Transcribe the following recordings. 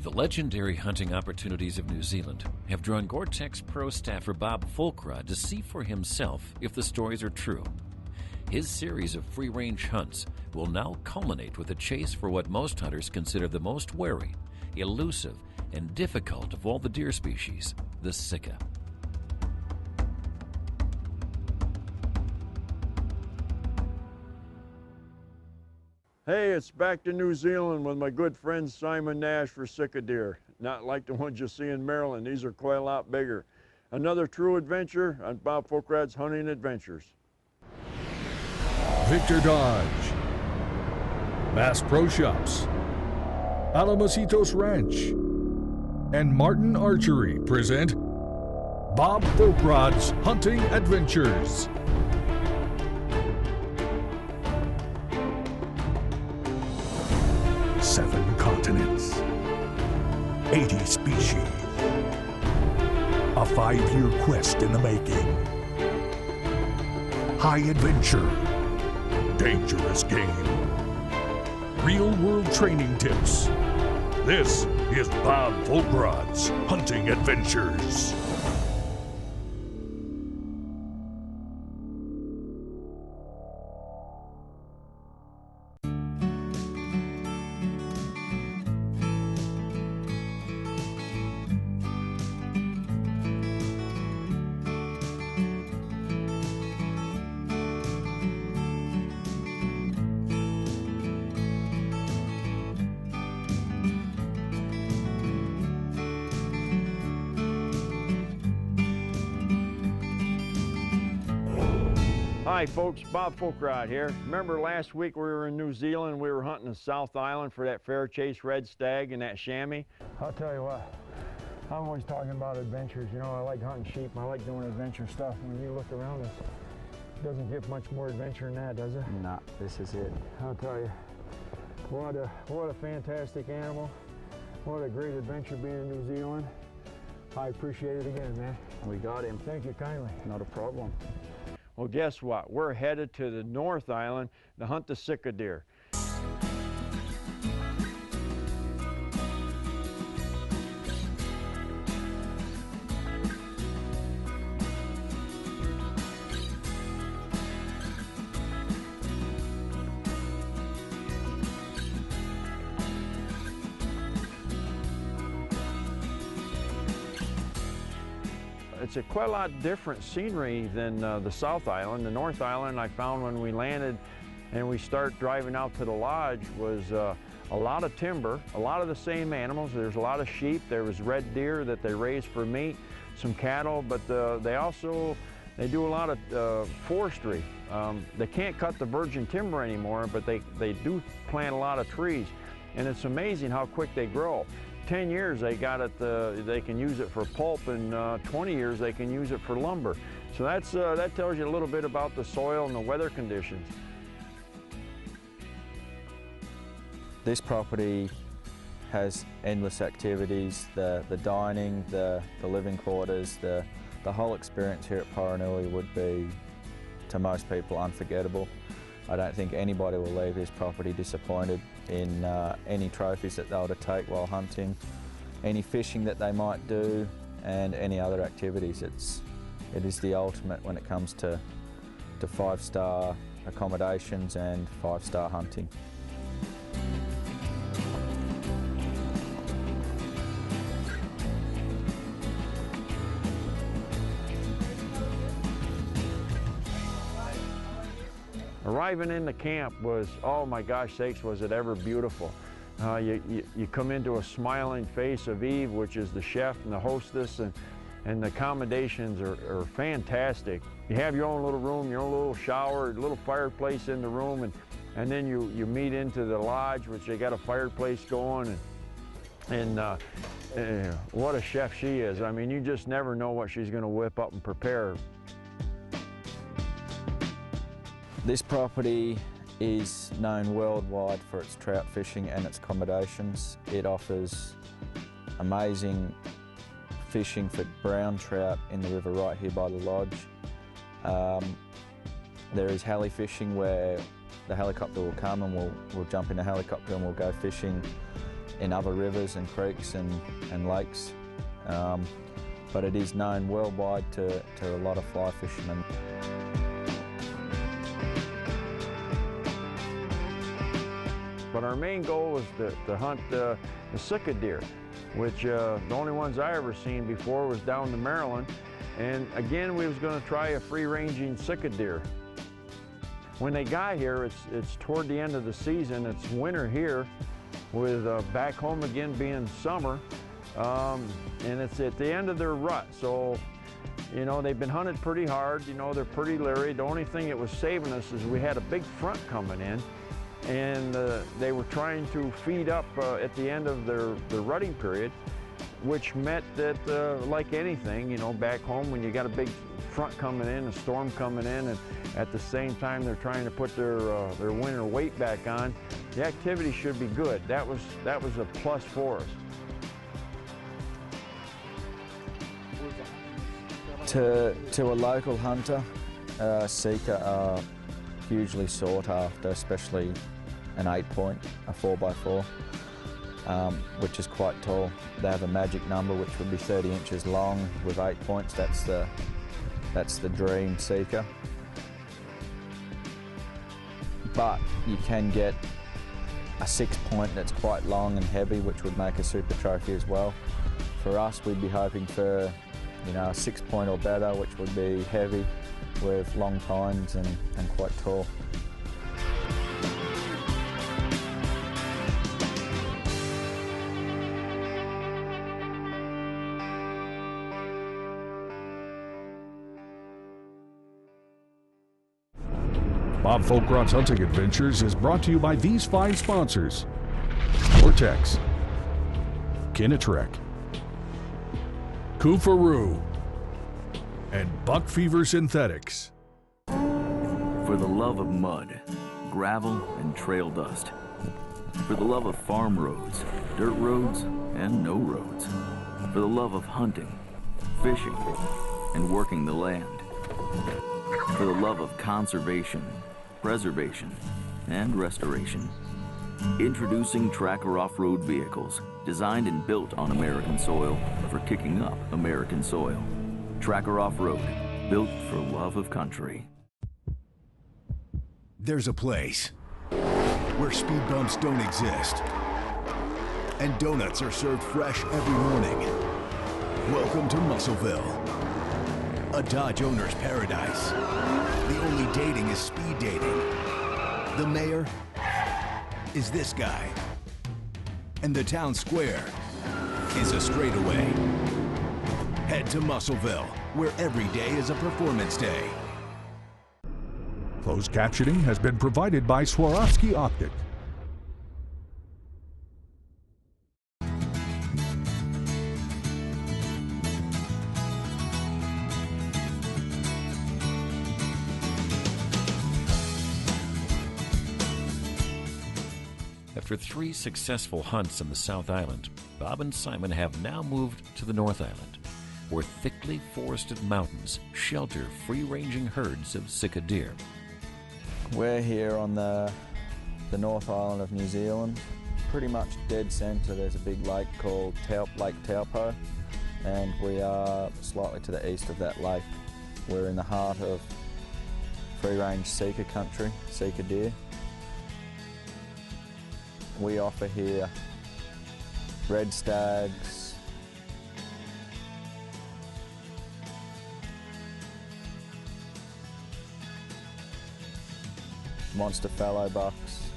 The legendary hunting opportunities of New Zealand have drawn Gore-Tex Pro staffer Bob Folkrod to see for himself if the stories are true. His series of free-range hunts will now culminate with a chase for what most hunters consider the most wary, elusive, and difficult of all the deer species, the Sika. Hey, it's back to New Zealand with my good friend Simon Nash for Sika deer. Not like the ones you see in Maryland. These are quite a lot bigger. Another true adventure on Bob Folkrad's Hunting Adventures. Victor Dodge, Bass Pro Shops, Alamositos Ranch, and Martin Archery present Bob Folkrad's Hunting Adventures. 7 continents, 80 species, a 5-year quest in the making. High adventure, dangerous game, real-world training tips. This is Bob Folkrad's Hunting Adventures. Hi folks, Bob Folkrad here. Remember last week we were in New Zealand, we were hunting the South Island for that fair chase red stag and that chamois? I'll tell you what, I'm always talking about adventures. You know, I like hunting sheep, I like doing adventure stuff. When you look around us, it doesn't get much more adventure than that, does it? Nah, this is it. I'll tell you, what a fantastic animal. What a great adventure being in New Zealand. I appreciate it again, man. We got him. Thank you kindly. Not a problem. Well, guess what? We're headed to the North Island to hunt the Sika deer. It's quite a lot different scenery than the South Island. The North Island I found when we landed and we start driving out to the lodge was a lot of timber, a lot of the same animals. There's a lot of sheep, there was red deer that they raise for meat, some cattle, but they do a lot of forestry. They can't cut the virgin timber anymore, but they do plant a lot of trees. And it's amazing how quick they grow. 10 years they got it, they can use it for pulp, and 20 years they can use it for lumber. So that tells you a little bit about the soil and the weather conditions. This property has endless activities, the dining, the living quarters, the whole experience here at Poronui would be, to most people, unforgettable. I don't think anybody will leave this property disappointed in any trophies that they'll to take while hunting, any fishing that they might do, and any other activities. It is the ultimate when it comes to 5-star accommodations and 5-star hunting. Arriving in the camp was, oh my gosh sakes, was it ever beautiful. You come into a smiling face of Eve, which is the chef and the hostess, and the accommodations are fantastic. You have your own little room, your own little shower, little fireplace in the room, and then you meet into the lodge, which they got a fireplace going, and what a chef she is. I mean, you just never know what she's going to whip up and prepare. This property is known worldwide for its trout fishing and its accommodations. It offers amazing fishing for brown trout in the river right here by the lodge. There is heli fishing where the helicopter will come and we'll jump in a helicopter and we'll go fishing in other rivers and creeks and lakes, but it is known worldwide to a lot of fly fishermen. But our main goal was to hunt the Sika deer, which the only ones I ever seen before was down to Maryland. And again, we was going to try a free-ranging Sika deer. When they got here, it's toward the end of the season. It's winter here, with back home again being summer, and it's at the end of their rut. So, you know, they've been hunted pretty hard. You know, they're pretty leery. The only thing that was saving us is we had a big front coming in, and they were trying to feed up at the end of their rutting period, which meant that, like anything, you know, back home when you got a big front coming in, a storm coming in, and at the same time they're trying to put their winter weight back on, the activity should be good. That was a plus for us. To a local hunter, Sika are hugely sought after, especially an 8-point, a 4x4, which is quite tall. They have a magic number which would be 30 inches long with 8 points. That's the dream Sika. But you can get a 6-point that's quite long and heavy, which would make a super trophy as well. For us, we'd be hoping for, you know, a 6-point or better, which would be heavy with long tines and quite tall. Bob Folkrod's Hunting Adventures is brought to you by these fine sponsors: Vortex, Kinatrek, Kufaru, and Buck Fever Synthetics. For the love of mud, gravel, and trail dust. For the love of farm roads, dirt roads, and no roads. For the love of hunting, fishing, and working the land. For the love of conservation, preservation, and restoration. Introducing Tracker off-road vehicles, designed and built on American soil for kicking up American soil. Tracker off-road, built for love of country. There's a place where speed bumps don't exist, and donuts are served fresh every morning. Welcome to Muscleville, a Dodge owner's paradise. The only dating is speed dating. The mayor is this guy, and the town square is a straightaway. Head to Muscleville, where every day is a performance day. Closed captioning has been provided by Swarovski Optic. After 3 successful hunts in the South Island, Bob and Simon have now moved to the North Island, where thickly forested mountains shelter free-ranging herds of Sika deer. We're here on the North Island of New Zealand, pretty much dead centre. There's a big lake called Lake Taupo, and we are slightly to the east of that lake. We're in the heart of free-range Sika country, Sika deer. We offer here red stags, monster fallow bucks,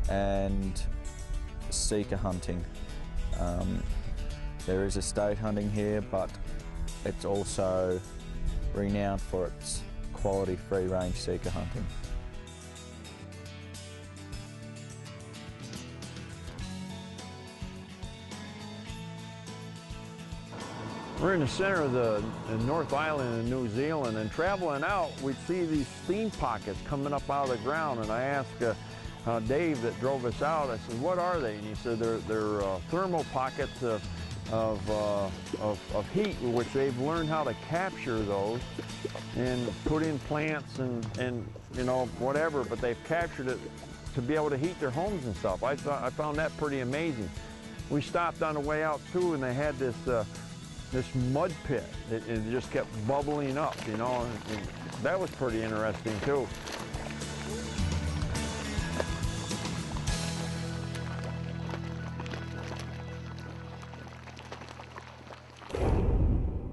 and Sika hunting. There is estate hunting here, but it's also renowned for its quality free-range Sika hunting. We're in the center of the North Island in New Zealand, and traveling out, we'd see these steam pockets coming up out of the ground, and I asked Dave that drove us out, I said, what are they? And he said, they're thermal pockets of heat, which they've learned how to capture those and put in plants and you know, whatever, but they've captured it to be able to heat their homes and stuff. I found that pretty amazing. We stopped on the way out too, and they had this this mud pit. It just kept bubbling up, you know, and that was pretty interesting too.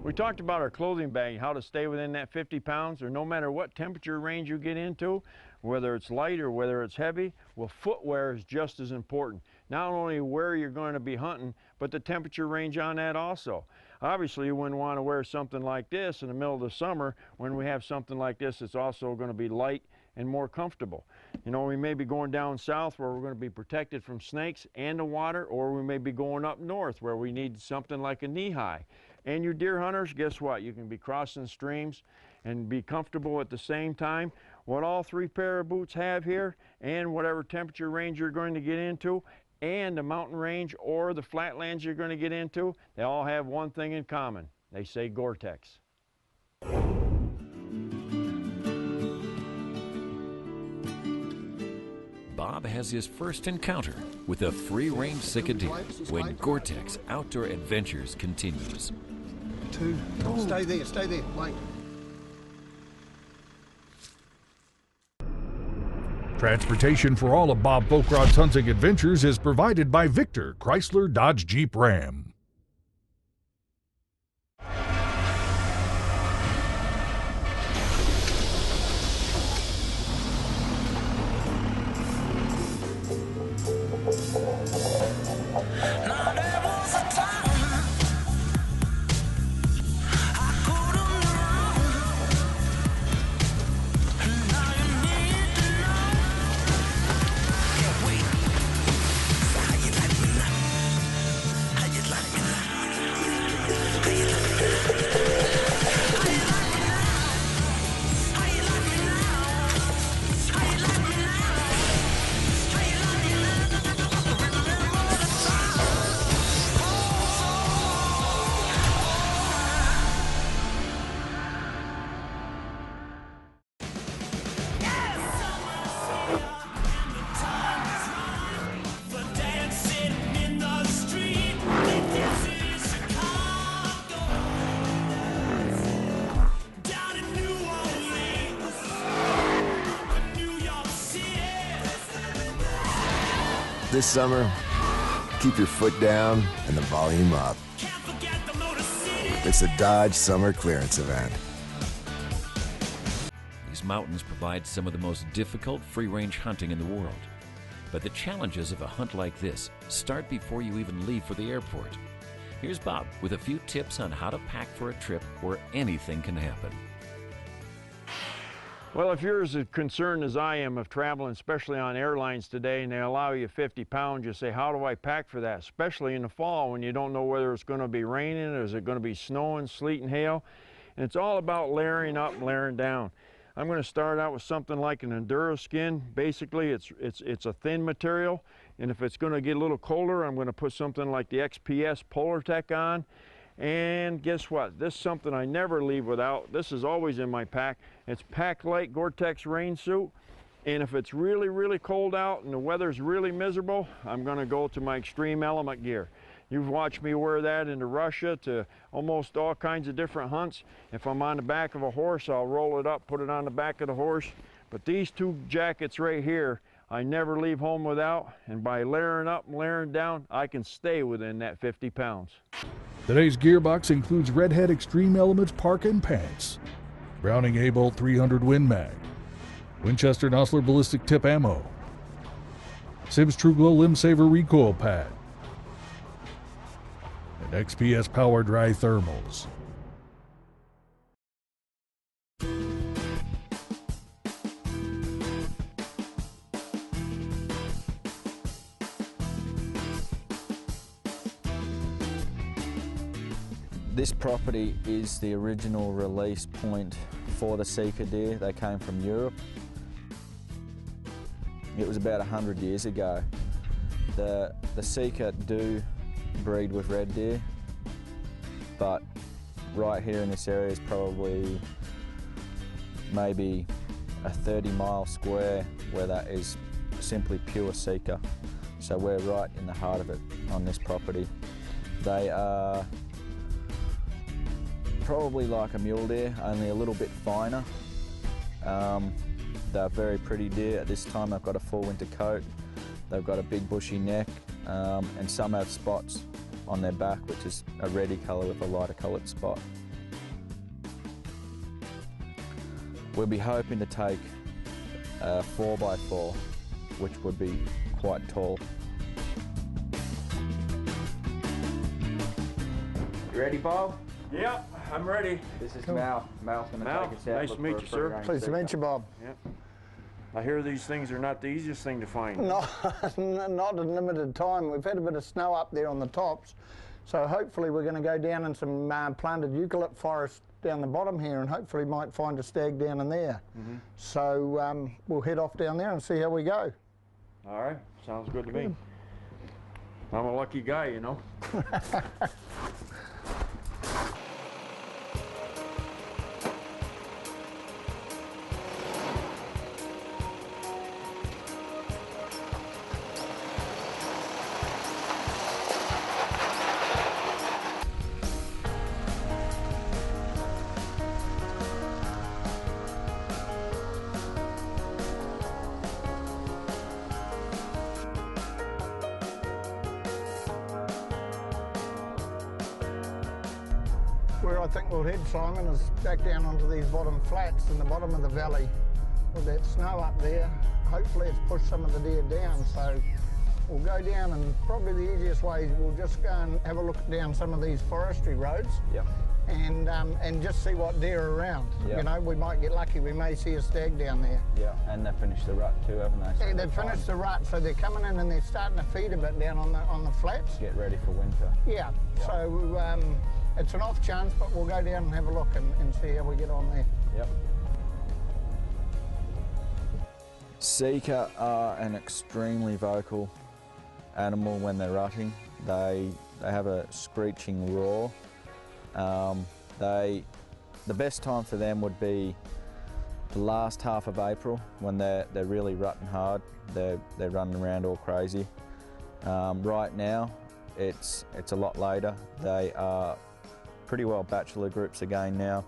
We talked about our clothing bag, how to stay within that 50 pounds, or no matter what temperature range you get into, whether it's light or whether it's heavy, well, footwear is just as important. Not only where you're going to be hunting, but the temperature range on that also. Obviously, you wouldn't want to wear something like this in the middle of the summer when we have something like this that's also going to be light and more comfortable. You know, we may be going down south where we're going to be protected from snakes and the water, or we may be going up north where we need something like a knee-high. And your deer hunters, guess what? You can be crossing streams and be comfortable at the same time. What all three pair of boots have here, and whatever temperature range you're going to get into, and the mountain range or the flatlands you're going to get into, they all have one thing in common. They say Gore-Tex. Bob has his first encounter with a free-range Sika deer when Gore-Tex Outdoor Adventures continues. Two. Oh. Stay there, wait. Transportation for all of Bob Folkrod's hunting adventures is provided by Victor Chrysler Dodge Jeep Ram. This summer, keep your foot down and the volume up. It's the Dodge Summer Clearance Event. These mountains provide some of the most difficult free-range hunting in the world. But the challenges of a hunt like this start before you even leave for the airport. Here's Bob with a few tips on how to pack for a trip where anything can happen. Well, if you're as concerned as I am of traveling, especially on airlines today, and they allow you 50 pounds, you say, how do I pack for that? Especially in the fall when you don't know whether it's going to be raining, or is it going to be snowing, sleet, and hail. And it's all about layering up and layering down. I'm going to start out with something like an Enduro skin. Basically, it's a thin material, and if it's going to get a little colder, I'm going to put something like the XPS Polartec on. And guess what? This is something I never leave without. This is always in my pack. It's Pack Light Gore-Tex rain suit. And if it's really, really cold out and the weather's really miserable, I'm going to go to my extreme element gear. You've watched me wear that into Russia to almost all kinds of different hunts. If I'm on the back of a horse, I'll roll it up, put it on the back of the horse. But these two jackets right here, I never leave home without. And by layering up and layering down, I can stay within that 50 pounds. Today's gearbox includes Redhead Extreme Elements parka pants, Browning A-Bolt 300 Win Mag, Winchester Nosler Ballistic Tip Ammo, Sims TrueGlow Limb Saver Recoil Pad, and XPS Power Dry Thermals. This property is the original release point for the Sika deer. They came from Europe. It was about 100 years ago. The Sika do breed with red deer, but right here in this area is probably maybe a 30-mile square where that is simply pure Sika. So we're right in the heart of it on this property. They are probably like a mule deer, only a little bit finer. They're very pretty deer. At this time they've got a full winter coat, they've got a big bushy neck, and some have spots on their back, which is a reddy colour with a lighter coloured spot. We'll be hoping to take a 4x4, which would be quite tall. You ready, Bob? Yep, I'm ready. This is Mal. Mal's going to take us out. Nice to meet you, sir. Pleased to meet you, Bob. Yep. I hear these things are not the easiest thing to find. No, not in limited time. We've had a bit of snow up there on the tops, so hopefully we're going to go down in some planted eucalypt forest down the bottom here, and hopefully might find a stag down in there. So we'll head off down there and see how we go. All right, sounds good to me. I'm a lucky guy, you know. Where I think we'll head, Simon, is back down onto these bottom flats in the bottom of the valley. With that snow up there, hopefully it's pushed some of the deer down, so we'll go down, and probably the easiest way is we'll just go and have a look down some of these forestry roads. Yep. And just see what deer are around. Yep. You know, we might get lucky, we may see a stag down there. Yeah, and they've finished the rut too, haven't they? So Yeah, they've finished the rut, so they're coming in and they're starting to feed a bit down on the flats. Get ready for winter. Yeah, so it's an off chance, but we'll go down and have a look and see how we get on there. Yep. Sika are an extremely vocal animal when they're rutting. They have a screeching roar. The best time for them would be the last half of April when they're really rutting hard. They're running around all crazy. Right now, it's a lot later. They are pretty well bachelor groups again now.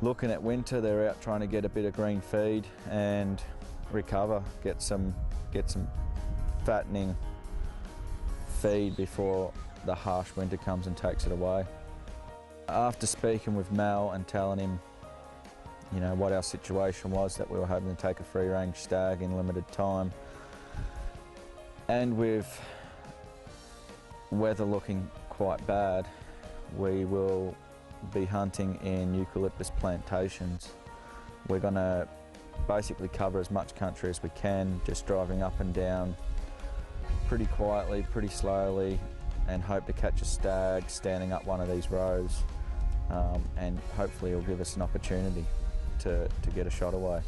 Looking at winter, they're out trying to get a bit of green feed and recover, get some fattening feed before the harsh winter comes and takes it away. After speaking with Mal and telling him, you know, what our situation was, that we were hoping to take a free-range stag in limited time, and with weather looking quite bad, we will be hunting in eucalyptus plantations. We're going to basically cover as much country as we can, just driving up and down pretty quietly, pretty slowly, and hope to catch a stag standing up one of these rows, and hopefully it'll give us an opportunity to get a shot away.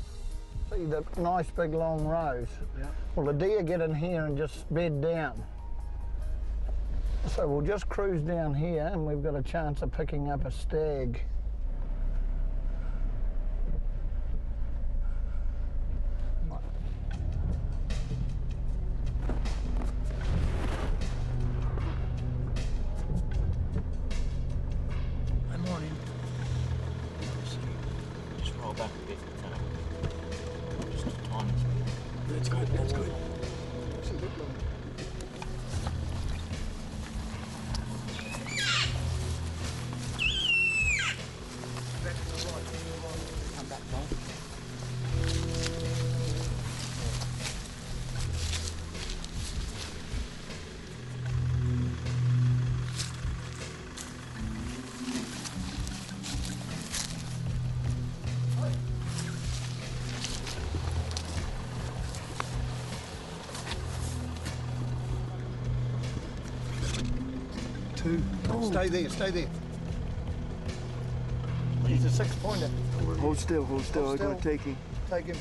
See the nice big long rows? Yeah. Well, the deer get in here and just bed down. So we'll just cruise down here and we've got a chance of picking up a stag. Good morning. Just roll back a bit. Just a tiny bit. That's good, that's good. Two. Oh. Stay there, stay there. He's a 6-pointer. Hold still, I'm gonna take him. Take him.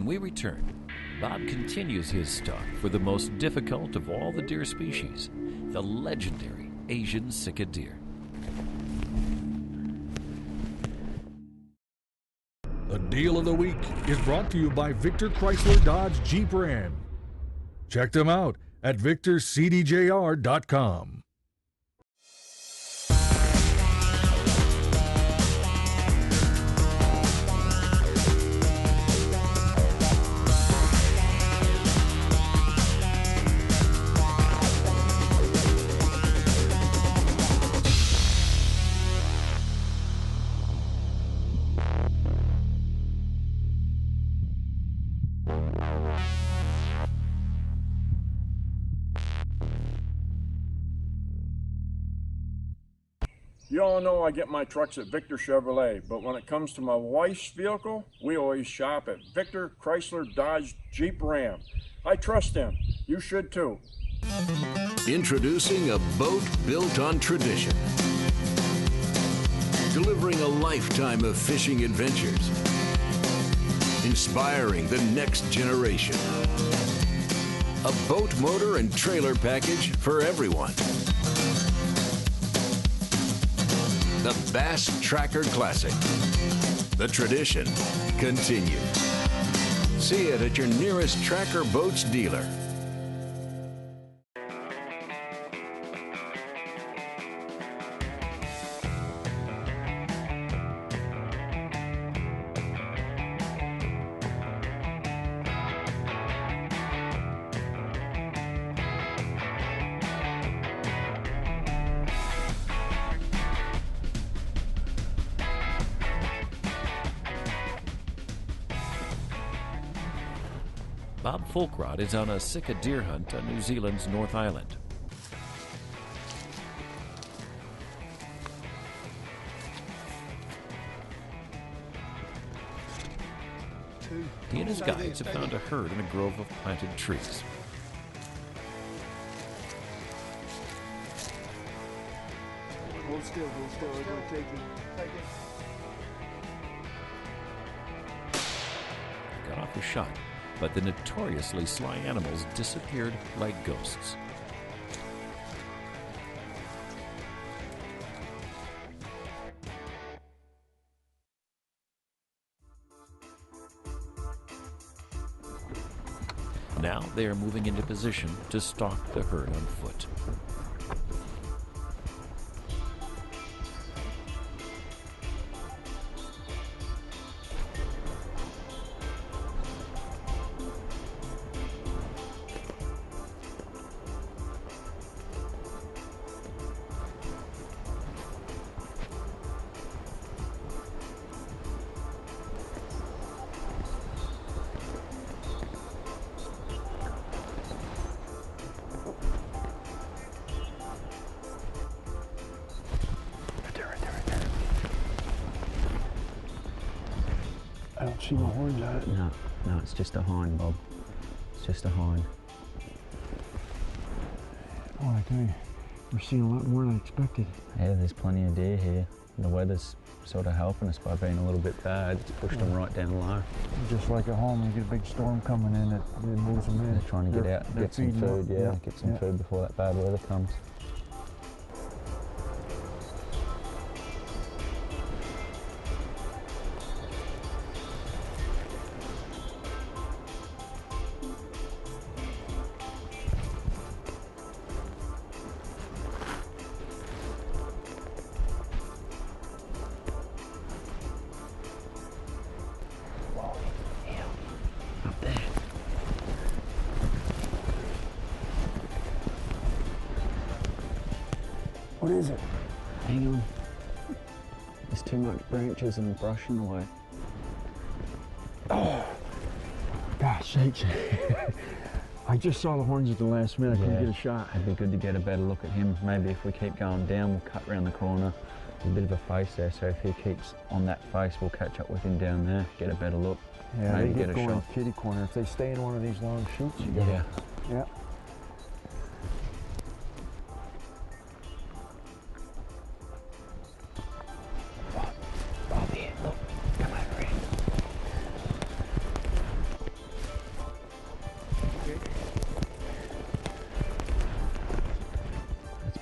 When we return, Bob continues his stalk for the most difficult of all the deer species, the legendary Asian Sika deer. The Deal of the Week is brought to you by Victor Chrysler Dodge Jeep Ram. Check them out at victorcdjr.com. You all know I get my trucks at Victor Chevrolet, but when it comes to my wife's vehicle, we always shop at Victor Chrysler Dodge Jeep Ram. I trust them. You should too. Introducing a boat built on tradition. Delivering a lifetime of fishing adventures. Inspiring the next generation. A boat, motor, and trailer package for everyone. The Bass Tracker Classic. The tradition continues. See it at your nearest Tracker Boats dealer. Bob Fulkrod is on a Sika deer hunt on New Zealand's North Island. He and his guides have found a herd in a grove of planted trees. Hold still, I'm gonna take him. He got off a shot, but the notoriously sly animals disappeared like ghosts. Now they are moving into position to stalk the herd on foot. I don't see no horns on it. No, it's just a hind, Bob. It's just a hind. Oh, I tell you, we're seeing a lot more than I expected. Yeah, there's plenty of deer here. The weather's sort of helping us by being a little bit bad. It's pushed them right down low. Just like at home, you get a big storm coming in, it moves them in. They're trying to get out, get some food, get some food before that bad weather comes. What is it? Hang on. There's too much branches and brush in the way. Oh, gosh sakes. I just saw the horns at the last minute. I couldn't get a shot. It'd be good to get a better look at him. Maybe if we keep going down, we'll cut around the corner. There's a bit of a face there, so if he keeps on that face, we'll catch up with him down there, get a better look. Yeah, maybe they get a going shot. kitty corner. If they stay in one of these long shoots, you get Yeah. Yeah.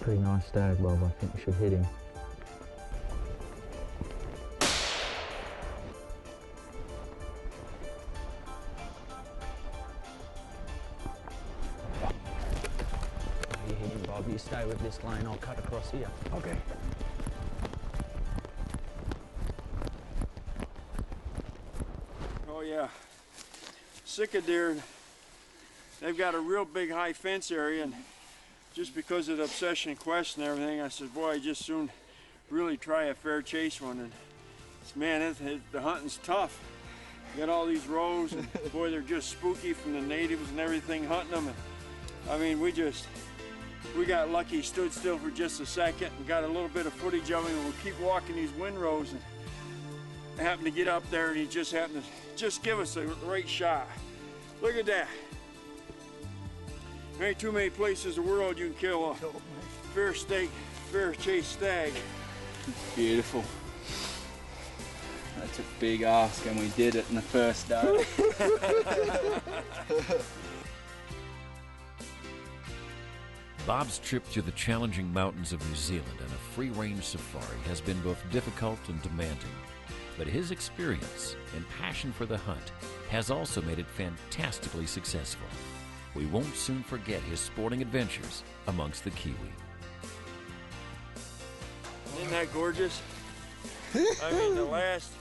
Pretty nice stag, Bob. I think we should hit him. You hit him, Bob. You stay with this lane. I'll cut across here. Okay. Oh yeah, Sika deer, they've got a real big high fence area, and just because of the obsession quest and everything, I said, boy, I just soon really try a fair chase one. And man, the hunting's tough. You got all these rows, and boy, they're just spooky from the natives and everything hunting them. And, I mean, we got lucky, stood still for just a second and got a little bit of footage of him, and we'll keep walking these windrows, and I happened to get up there, and he just happened to just give us the right shot. Look at that. There ain't too many places in the world you can kill a fair chase stag. Beautiful. That's a big ask, and we did it in the first day. Bob's trip through the challenging mountains of New Zealand on a free-range safari has been both difficult and demanding. But his experience and passion for the hunt has also made it fantastically successful. We won't soon forget his sporting adventures amongst the Kiwi. Isn't that gorgeous? I mean, the last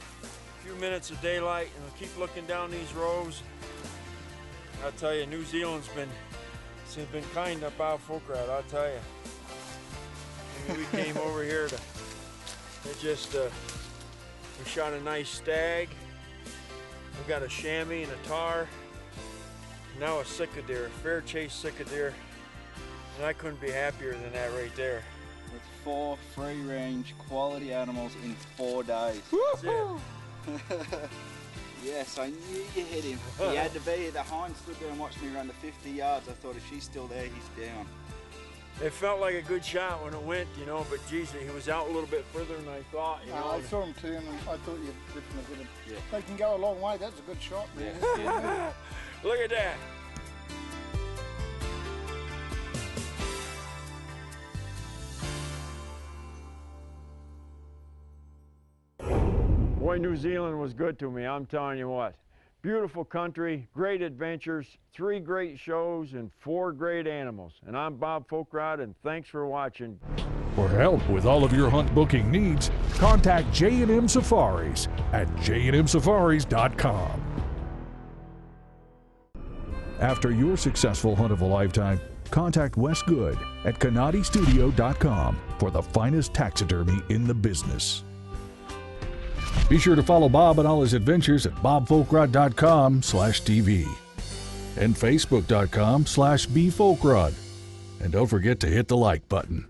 few minutes of daylight, and we'll keep looking down these rows. I'll tell you, New Zealand's been kind to Bob Folkrad, I'll tell you. I mean, we came over here we shot a nice stag. We got a chamois and a tar. Now a Sika deer, a fair chase Sika deer. And I couldn't be happier than that right there. With 4 free-range quality animals in 4 days. That's it. Yes, I knew you hit him. He had to be here. The hind stood there and watched me run the 50 yards. I thought if she's still there, he's down. It felt like a good shot when it went, you know, but geez, he was out a little bit further than I thought, you know. I saw him too, and I thought you definitely did him. Yeah. They can go a long way. That's a good shot, man. Yeah. Look at that. Boy, New Zealand was good to me, I'm telling you what. Beautiful country, great adventures, 3 great shows, and 4 great animals. And I'm Bob Folkrad, and thanks for watching. For help with all of your hunt booking needs, contact J&M Safaris at jnmsafaris.com. After your successful hunt of a lifetime, contact Wes Good at canadistudio.com for the finest taxidermy in the business. Be sure to follow Bob and all his adventures at bobfolkrod.com/TV and facebook.com/bfolkrod. And don't forget to hit the like button.